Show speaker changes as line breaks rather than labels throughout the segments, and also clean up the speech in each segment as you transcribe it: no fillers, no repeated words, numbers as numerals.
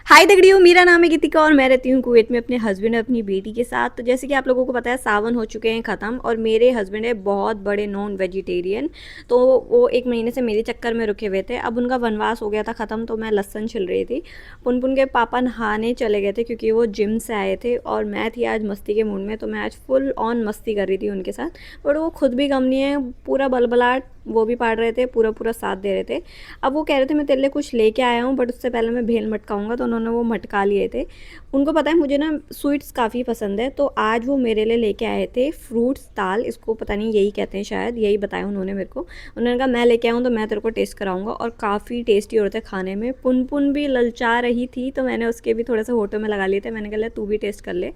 हाय दगड़ियों, मेरा नाम है गीतिका और मैं रहती हूँ कुवैत में अपने हस्बैंड और अपनी बेटी के साथ। तो जैसे कि आप लोगों को पता है, सावन हो चुके हैं ख़त्म और मेरे हस्बैंड है बहुत बड़े नॉन वेजिटेरियन। तो वो 1 महीने से मेरे चक्कर में रुके हुए थे। अब उनका वनवास हो गया था ख़त्म, तो मैं लहसन छिल रही थी। पुनपुन के पापा नहाने चले गए थे क्योंकि वो जिम से आए थे और मैं थी आज मस्ती के मूड में, तो मैं आज फुल ऑन मस्ती कर रही थी उनके साथ। बट वो खुद भी गम नहीं है, पूरा बलबलाहट वो भी पाड़ रहे थे, पूरा पूरा साथ दे रहे थे। अब वो कह रहे थे मैं तेरे लिए कुछ लेके आया हूँ, बट उससे पहले मैं भेल मटकाऊंगा, तो उन्होंने वो मटका लिए थे। उनको पता है मुझे ना स्वीट्स काफ़ी पसंद है, तो आज वो मेरे लिए लेके आए थे फ्रूट्स दाल, इसको पता नहीं यही कहते हैं, शायद यही बताया उन्होंने मेरे को। उन्होंने कहा मैं लेके आऊँ तो मैं तेरे को टेस्ट कराऊंगा, और काफ़ी टेस्टी होते खाने में। पुनपुन भी ललचा रही थी, तो मैंने उसके भी थोड़े से होठों में लगा लिए थे। मैंने कहा ले तू भी टेस्ट कर ले।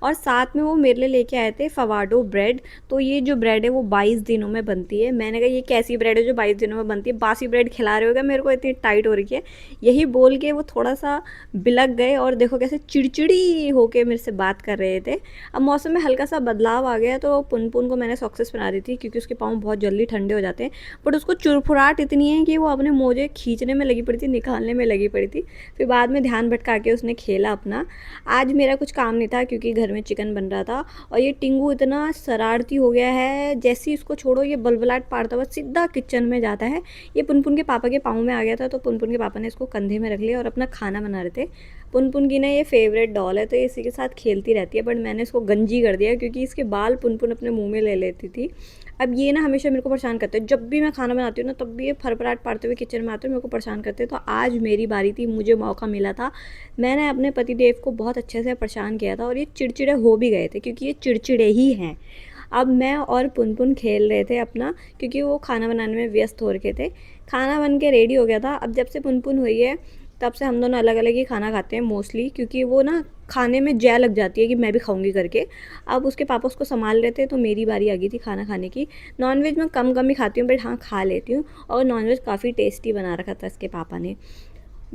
और साथ में वो मेरे लिए लेके आए थे फवाडो ब्रेड। तो ये जो ब्रेड है वो 22 दिनों में बनती है। मैंने कहा ये कैसी ब्रेड है जो 22 दिनों में बनती है, बासी ब्रेड खिला रहे हो क्या मेरे को, इतनी टाइट हो रही है। यही बोल के वो थोड़ा सा बिलक गए और देखो कैसे चिड़चिड़ी होके मेरे से बात कर रहे थे। अब मौसम में हल्का सा बदलाव आ गया, तो पुनपुन को मैंने सॉक्सेस पहना दी थी क्योंकि उसके पाँव बहुत जल्दी ठंडे हो जाते हैं। बट उसको चुरफुराहट इतनी है कि वो अपने मोजे खींचने में लगी पड़ी थी, निकालने में लगी पड़ी थी। फिर बाद में ध्यान भटका के उसने खेला अपना। आज मेरा कुछ काम नहीं था क्योंकि घर में चिकन बन रहा था। और ये टिंगू इतना शरारती हो गया है, जैसे ही इसको छोड़ो ये बलबलाट पाड़ता हुआ सीधा किचन में जाता है। ये पुनपुन के पापा के पाँव में आ गया था, तो पुनपुन के पापा ने इसको कंधे में रख लिया और अपना खाना बना रहे थे। पुनपुन की ना ये फेवरेट डॉल है, तो ये इसी के साथ खेलती रहती है। बट मैंने इसको गंजी कर दिया क्योंकि इसके बाल पुनपुन अपने मुंह में ले लेती थी। अब ये ना हमेशा मेरे को परेशान करते हैं, जब भी मैं खाना बनाती हूँ ना तब भी ये फरफराट पाड़ते हुए किचन में आते हैं, मेरे को परेशान करते हैं। तो आज मेरी बारी थी, मुझे मौका मिला था। मैंने अपने पतिदेव को बहुत अच्छे से परेशान किया था और ये चिड़चिड़े हो भी गए थे क्योंकि ये चिड़चिड़े ही हैं। अब मैं और पुनपुन खेल रहे थे अपना, क्योंकि वो खाना बनाने में व्यस्त हो रखे थे। खाना बन के रेडी हो गया था। अब जब से पुनपुन हुई है तब से हम दोनों अलग अलग ही खाना खाते हैं मोस्टली, क्योंकि वो ना खाने में जय लग जाती है कि मैं भी खाऊंगी करके। अब उसके पापा उसको संभाल रहे थे, तो मेरी बारी आ गई थी खाना खाने की। नॉनवेज मैं कम कम ही खाती हूँ, बट हाँ खा लेती हूँ। और नॉनवेज काफ़ी टेस्टी बना रखा था इसके पापा ने।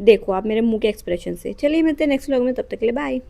देखो आप मेरे मुंह के एक्सप्रेशन से। चलिए मिलते हैं नेक्स्ट व्लॉग में, तब तक के लिए बाय।